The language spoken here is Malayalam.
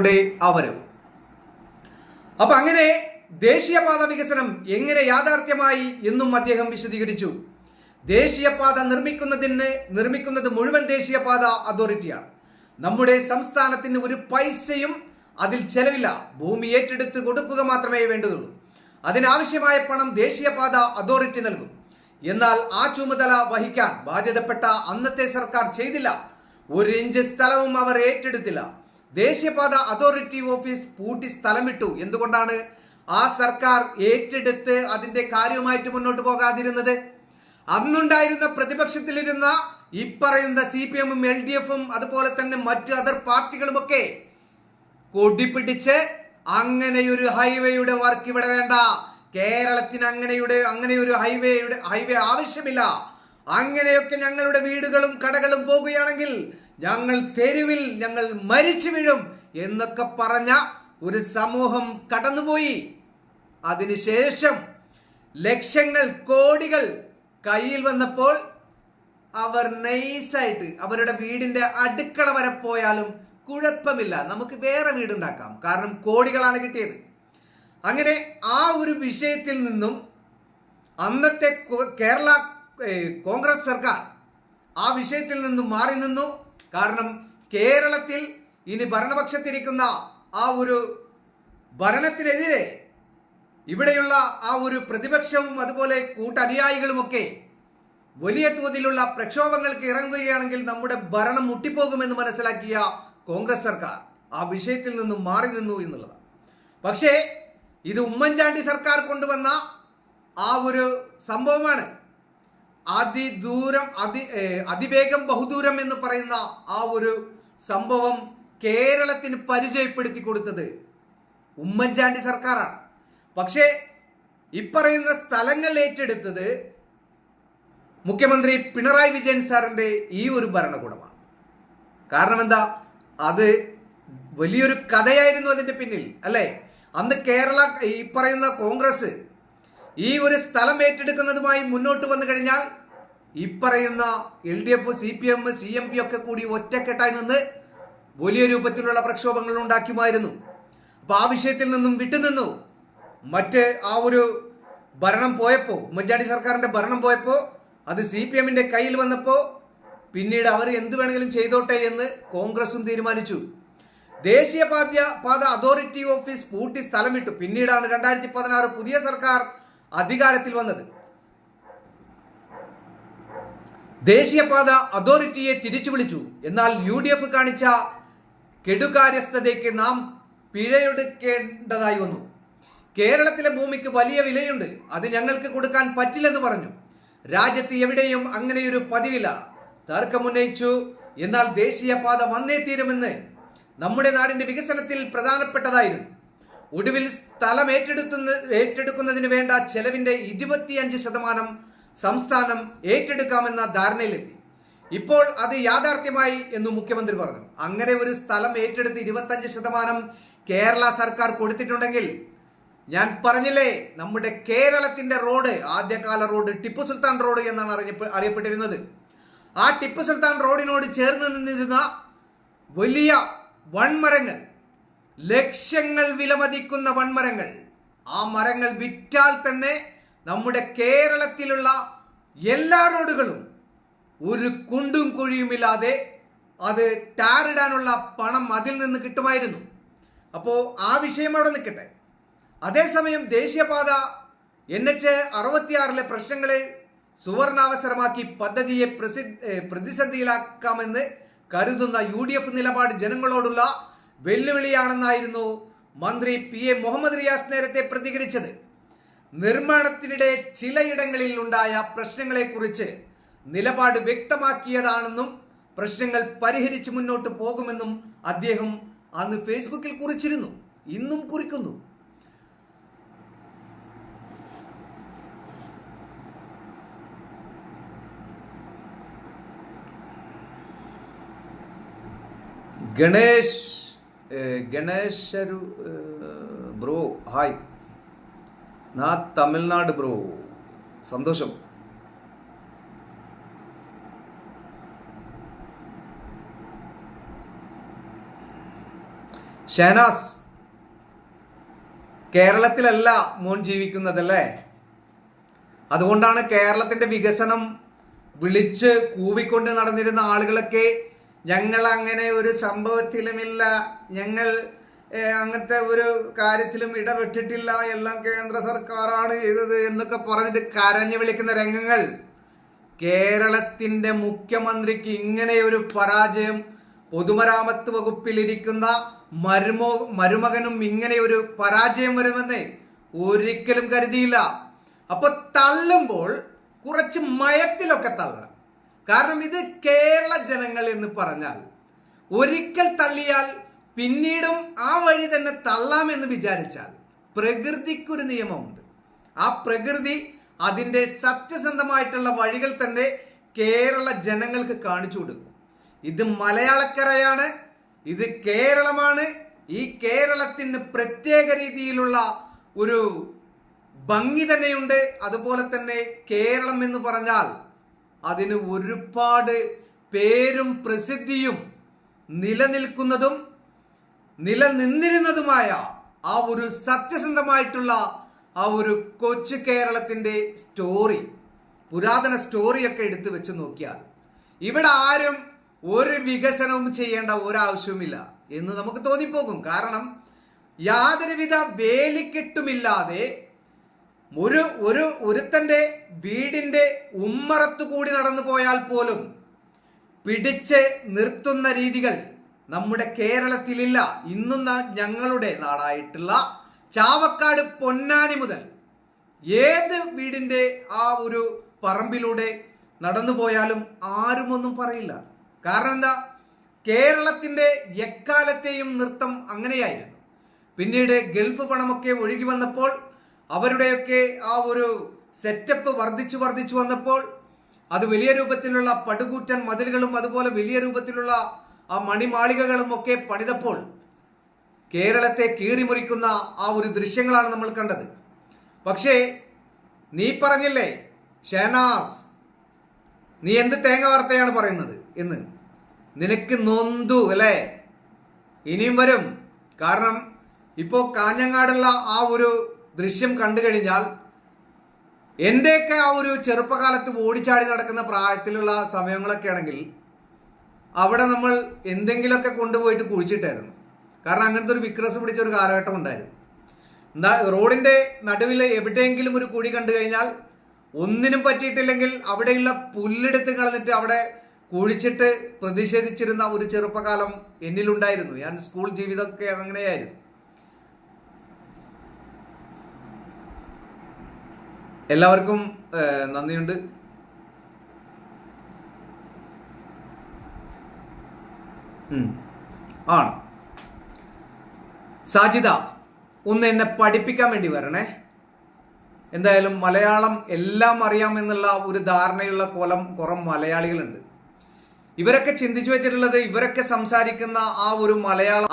ഞങ്ങളുടെ അവരവ്. അപ്പൊ അങ്ങനെ ദേശീയപാത വികസനം എങ്ങനെ യാഥാർത്ഥ്യമായി എന്നും അദ്ദേഹം വിശദീകരിച്ചു. ദേശീയപാത നിർമ്മിക്കുന്നത് മുഴുവൻ ദേശീയപാത അതോറിറ്റിയാണ്. നമ്മുടെ സംസ്ഥാനത്തിന് ഒരു പൈസയും അതിൽ ചെലവില്ല. ഭൂമി ഏറ്റെടുത്ത് കൊടുക്കുക മാത്രമേ വേണ്ടതുള്ളൂ. അതിനാവശ്യമായ പണം ദേശീയപാത അതോറിറ്റി നൽകും. എന്നാൽ ആ ചുമതല വഹിക്കാൻ ബാധ്യതപ്പെട്ട അന്നത്തെ സർക്കാർ ചെയ്തില്ല. ഒരു ഇഞ്ച് സ്ഥലവും അവർ ഏറ്റെടുത്തില്ല. ദേശീയപാത അതോറിറ്റി ഓഫീസ് പൂട്ടി സ്ഥലം വിട്ടു. എന്തുകൊണ്ടാണ് ആ സർക്കാർ ഏറ്റെടുത്ത് അതിന്റെ കാര്യവുമായിട്ട് മുന്നോട്ട് പോകാതിരുന്നത്? അന്നുണ്ടായിരുന്ന പ്രതിപക്ഷത്തിലിരുന്ന ഇപ്പറയുന്ന CPM ഉം LDF ഉം അതുപോലെ തന്നെ മറ്റു അതർ പാർട്ടികളുമൊക്കെ കൊടി പിടിച്ച് അങ്ങനെയൊരു ഹൈവേയുടെ വർക്ക് ഇവിടെ വേണ്ട, കേരളത്തിന് അങ്ങനെയൊരു ഹൈവേ ആവശ്യമില്ല, അങ്ങനെയൊക്കെ ഞങ്ങളുടെ വീടുകളും കടകളും പോകുകയാണെങ്കിൽ ഞങ്ങൾ തെരുവിൽ ഞങ്ങൾ മരിച്ചു വീഴും എന്നൊക്കെ പറഞ്ഞ ഒരു സമൂഹം കടന്നുപോയി. അതിനുശേഷം ലക്ഷങ്ങൾ കോടികൾ കയ്യിൽ വന്നപ്പോൾ അവർ നൈസായിട്ട് അവരുടെ വീടിന്റെ അടുക്കള വരെ പോയാലും കുഴപ്പമില്ല, നമുക്ക് വേറെ വീടുണ്ടാക്കാം, കാരണം കോടികളാണ് കിട്ടിയത്. അങ്ങനെ ആ ഒരു വിഷയത്തിൽ നിന്നും അന്നത്തെ കേരള കോൺഗ്രസ് സർക്കാർ ആ വിഷയത്തിൽ നിന്നും മാറി നിന്നു. കാരണം കേരളത്തിൽ ഇനി ഭരണപക്ഷത്തിരിക്കുന്ന ആ ഒരു ഭരണത്തിനെതിരെ ഇവിടെയുള്ള ആ ഒരു പ്രതിപക്ഷവും അതുപോലെ കൂട്ടനുയായികളുമൊക്കെ വലിയ തോതിലുള്ള പ്രക്ഷോഭങ്ങൾക്ക് ഇറങ്ങുകയാണെങ്കിൽ നമ്മുടെ ഭരണം മുട്ടിപ്പോകുമെന്ന് മനസ്സിലാക്കിയ കോൺഗ്രസ് സർക്കാർ ആ വിഷയത്തിൽ നിന്നും മാറി നിന്നു എന്നുള്ളതാണ്. പക്ഷേ ഇത് ഉമ്മൻചാണ്ടി സർക്കാർ കൊണ്ടുവന്ന ആ ഒരു സംഭവമാണ്. അതിവേഗം ബഹുദൂരം എന്ന് പറയുന്ന ആ ഒരു സംഭവം കേരളത്തിന് പരിചയപ്പെടുത്തി കൊടുത്തത് ഉമ്മൻചാണ്ടി സർക്കാരാണ്. പക്ഷേ ഇപ്പറയുന്ന സ്ഥലങ്ങൾ ഏറ്റെടുത്തത് മുഖ്യമന്ത്രി പിണറായി വിജയൻ സാറിന്റെ ഈ ഒരു ഭരണകൂടമാണ്. കാരണം എന്താ, അത് വലിയൊരു കഥയായിരുന്നു അതിന്റെ പിന്നിൽ, അല്ലേ? അന്ന് കേരള ഈ പറയുന്ന കോൺഗ്രസ് ഈ ഒരു സ്ഥലം ഏറ്റെടുക്കുന്നതുമായി മുന്നോട്ട് വന്നു കഴിഞ്ഞാൽ ഈ പറയുന്ന LDF, CPM, CMP ഒക്കെ കൂടി ഒറ്റക്കെട്ടായി നിന്ന് വലിയ രൂപത്തിലുള്ള പ്രക്ഷോഭങ്ങൾ ഉണ്ടാക്കുമായിരുന്നു. അപ്പൊ ആ വിഷയത്തിൽ നിന്നും വിട്ടുനിന്നു. മറ്റ് ആ ഒരു ഭരണം പോയപ്പോ, ഉമ്മൻചാണ്ടി സർക്കാരിന്റെ ഭരണം പോയപ്പോ, അത് CPMന്റെ കയ്യിൽ വന്നപ്പോ പിന്നീട് അവർ എന്ത് വേണമെങ്കിലും ചെയ്തോട്ടെ എന്ന് കോൺഗ്രസും തീരുമാനിച്ചു. ദേശീയപാത അതോറിറ്റി ഓഫീസ് പൂട്ടി സ്ഥലം വിട്ടു. പിന്നീടാണ് 2016 പുതിയ സർക്കാർ അധികാരത്തിൽ വന്നത്. ദേശീയപാത അതോറിറ്റിയെ തിരിച്ചു വിളിച്ചു. എന്നാൽ UDF കാണിച്ച കെടുകാര്യസ്ഥതയ്ക്ക് നാം പിഴയൊടുക്കേണ്ടതായി വന്നു. കേരളത്തിലെ ഭൂമിക്ക് വലിയ വിലയുണ്ട്, അത് ഞങ്ങൾക്ക് കൊടുക്കാൻ പറ്റില്ലെന്ന് പറഞ്ഞു. രാജ്യത്ത് എവിടെയും അങ്ങനെയൊരു പതിവില്ല. തർക്കമുന്നയിച്ചു. എന്നാൽ ദേശീയപാത വന്നേ തീരുമെന്ന് നമ്മുടെ നാടിന്റെ വികസനത്തിൽ പ്രധാനപ്പെട്ടതായിരുന്നു. ഒടുവിൽ സ്ഥലം ഏറ്റെടുക്കുന്നതിന് വേണ്ട ചെലവിന്റെ 25% സംസ്ഥാനം ഏറ്റെടുക്കാമെന്ന ധാരണയിലെത്തി. ഇപ്പോൾ അത് യാഥാർത്ഥ്യമായി എന്ന് മുഖ്യമന്ത്രി പറഞ്ഞു. അങ്ങനെ ഒരു സ്ഥലം ഏറ്റെടുത്ത് 25% കേരള സർക്കാർ കൊടുത്തിട്ടുണ്ടെങ്കിൽ, ഞാൻ പറഞ്ഞില്ലേ, നമ്മുടെ കേരളത്തിന്റെ റോഡ്, ആദ്യകാല റോഡ് ടിപ്പു സുൽത്താൻ റോഡ് എന്നാണ് അറിയപ്പെട്ടിരുന്നത്. ആ ടിപ്പു സുൽത്താൻ റോഡിനോട് ചേർന്ന് നിന്നിരുന്ന വലിയ വൻമരങ്ങൾ, ലക്ഷങ്ങൾ വിലമതിക്കുന്ന വൻമരങ്ങൾ, ആ മരങ്ങൾ വിറ്റാൽ തന്നെ നമ്മുടെ കേരളത്തിലുള്ള എല്ലാ റോഡുകളും ഒരു കുണ്ടും കുഴിയുമില്ലാതെ അത് ടാറിടാനുള്ള പണം അതിൽ നിന്ന് കിട്ടുമായിരുന്നു. അപ്പോൾ ആ വിഷയം അവിടെ നിൽക്കട്ടെ. അതേസമയം ദേശീയപാത NH 66 പ്രശ്നങ്ങളെ സുവർണാവസരമാക്കി പദ്ധതിയെ പ്രതിസന്ധിയിലാക്കാമെന്ന് കരുതുന്ന UDF നിലപാട് ജനങ്ങളോടുള്ള വെല്ലുവിളിയാണെന്നായിരുന്നു മന്ത്രി PA മുഹമ്മദ് റിയാസ് നേരത്തെ പ്രതികരിച്ചത്. നിർമ്മാണത്തിനിടെ ചിലയിടങ്ങളിൽ ഉണ്ടായ പ്രശ്നങ്ങളെക്കുറിച്ച് നിലപാട് വ്യക്തമാക്കിയതാണെന്നും പ്രശ്നങ്ങൾ പരിഹരിച്ച് മുന്നോട്ട് പോകുമെന്നും അദ്ദേഹം അന്ന് ഫേസ്ബുക്കിൽ കുറിച്ചിരുന്നു, ഇന്നും കുറിക്കുന്നു. ഗണേശ് ബ്രോ ഹായ്, നാ തമിഴ്നാട് ബ്രോ, സന്തോഷം. ഷഹനാസ് കേരളത്തിലല്ല മോൻ ജീവിക്കുന്നതല്ലേ? അതുകൊണ്ടാണ് കേരളത്തിന്റെ വികസനം വിളിച്ച് കൂവിക്കൊണ്ട് നടന്നിരുന്ന ആളുകളൊക്കെ ഞങ്ങൾ അങ്ങനെ ഒരു സംഭവത്തിലുമില്ല, ഞങ്ങൾ അങ്ങനത്തെ ഒരു കാര്യത്തിലും ഇടപെട്ടിട്ടില്ല, എല്ലാം കേന്ദ്ര സർക്കാരാണ് ചെയ്തത് എന്നൊക്കെ പറഞ്ഞിട്ട് കരഞ്ഞു വിളിക്കുന്ന രംഗങ്ങൾ. കേരളത്തിന്റെ മുഖ്യമന്ത്രിക്ക് ഇങ്ങനെ ഒരു പരാജയം, പൊതുമരാമത്ത് വകുപ്പിലിരിക്കുന്ന മരുമകനും ഇങ്ങനെ ഒരു പരാജയം വരുമെന്ന് ഒരിക്കലും കരുതിയില്ല. അപ്പൊ തള്ളുമ്പോൾ കുറച്ച് മയത്തിലൊക്കെ തള്ളണം. കാരണം ഇത് കേരള ജനങ്ങൾ എന്ന് പറഞ്ഞാൽ ഒരിക്കൽ തള്ളിയാൽ പിന്നീടും ആ വഴി തന്നെ തള്ളാമെന്ന് വിചാരിച്ചാൽ പ്രകൃതിക്കൊരു നിയമമുണ്ട്. ആ പ്രകൃതി അതിൻ്റെ സത്യസന്ധമായിട്ടുള്ള വഴികൾ തന്നെ കേരള ജനങ്ങൾക്ക് കാണിച്ചു കൊടുക്കും. ഇത് മലയാളക്കരയാണ്, ഇത് കേരളമാണ്. ഈ കേരളത്തിന് പ്രത്യേക രീതിയിലുള്ള ഒരു ഭംഗി തന്നെയുണ്ട്. അതുപോലെ തന്നെ കേരളം എന്ന് പറഞ്ഞാൽ അതിന് ഒരുപാട് പേരും പ്രസിദ്ധിയും നിലനിൽക്കുന്നതും നിലനിന്നിരുന്നതുമായ ആ ഒരു സത്യസന്ധമായിട്ടുള്ള ആ ഒരു കൊച്ചു കേരളത്തിന്റെ സ്റ്റോറി, പുരാതന സ്റ്റോറിയൊക്കെ എടുത്തു വെച്ച് നോക്കിയാൽ ഇവിടെ ആരും ഒരു വികസനവും ചെയ്യേണ്ട ഒരാവശ്യവുമില്ല എന്ന് നമുക്ക് തോന്നിപ്പോകും. കാരണം യാതൊരുവിധ വേലിക്കെട്ടുമില്ലാതെ ഒരുത്തന്റെ വീടിന്റെ ഉമ്മറത്തു കൂടി നടന്നു പോയാൽ പോലും പിടിച്ച് നിർത്തുന്ന രീതികൾ നമ്മുടെ കേരളത്തിലില്ല. ഇന്നും ഞങ്ങളുടെ നാടായിട്ടുള്ള ചാവക്കാട് പൊന്നാനി മുതൽ ഏത് വീടിന്റെ ആ ഒരു പറമ്പിലൂടെ നടന്നു പോയാലും ആരും ഒന്നും പറയില്ല. കാരണം എന്താ? കേരളത്തിന്റെ എക്കാലത്തെയും നൃത്തം അങ്ങനെയായിരുന്നു. പിന്നീട് ഗൾഫ് പണമൊക്കെ ഒഴുകി വന്നപ്പോൾ അവരുടെയൊക്കെ ആ ഒരു സെറ്റപ്പ് വർദ്ധിച്ചു വന്നപ്പോൾ അത് വലിയ രൂപത്തിലുള്ള പടുകൂറ്റൻ മതിലുകളും അതുപോലെ വലിയ രൂപത്തിലുള്ള ആ മണിമാളികകളും ഒക്കെ പണിതപ്പോൾ കേരളത്തെ കീറിമുറിക്കുന്ന ആ ഒരു ദൃശ്യങ്ങളാണ് നമ്മൾ കണ്ടത്. പക്ഷേ നീ പറഞ്ഞില്ലേ ഷഹനാസ്, നീ എന്ത് തേങ്ങ വാർത്തയാണ് പറയുന്നത് എന്ന് നിനക്ക് നൊന്തു അല്ലേ? ഇനിയും വരും. കാരണം ഇപ്പോൾ കാഞ്ഞങ്ങാടുള്ള ആ ഒരു ദൃശ്യം കണ്ടു കഴിഞ്ഞാൽ എൻ്റെയൊക്കെ ആ ഒരു ചെറുപ്പകാലത്ത് ഓടിച്ചാടി നടക്കുന്ന പ്രായത്തിലുള്ള സമയങ്ങളൊക്കെ ആണെങ്കിൽ അവിടെ നമ്മൾ എന്തെങ്കിലുമൊക്കെ കൊണ്ടുപോയിട്ട് കുഴിച്ചിട്ടായിരുന്നു. കാരണം അങ്ങനത്തെ ഒരു വിക്രസ് പിടിച്ച ഒരു കാലഘട്ടം ഉണ്ടായിരുന്നു. റോഡിന്റെ നടുവിൽ എവിടെയെങ്കിലും ഒരു കുഴി കണ്ടു കഴിഞ്ഞാൽ ഒന്നിനും പറ്റിയിട്ടില്ലെങ്കിൽ അവിടെയുള്ള പുല്ലെടുത്ത് കളഞ്ഞിട്ട് അവിടെ കുഴിച്ചിട്ട് പ്രതിഷേധിച്ചിരുന്ന ഒരു ചെറുപ്പകാലം എന്നിലുണ്ടായിരുന്നു. ഞാൻ സ്കൂൾ ജീവിതമൊക്കെ അങ്ങനെയായിരുന്നു. എല്ലാവർക്കും നന്ദിയുണ്ട്. ആണ് സാജിദ, ഒന്ന് എന്നെ പഠിപ്പിക്കാൻ വേണ്ടി വരണേ. എന്തായാലും മലയാളം എല്ലാം അറിയാമെന്നുള്ള ഒരു ധാരണയുള്ള കുറെ മലയാളികളുണ്ട്. ഇവരൊക്കെ ചിന്തിച്ചു വെച്ചിട്ടുള്ളത് ഇവരൊക്കെ സംസാരിക്കുന്ന ആ ഒരു മലയാളം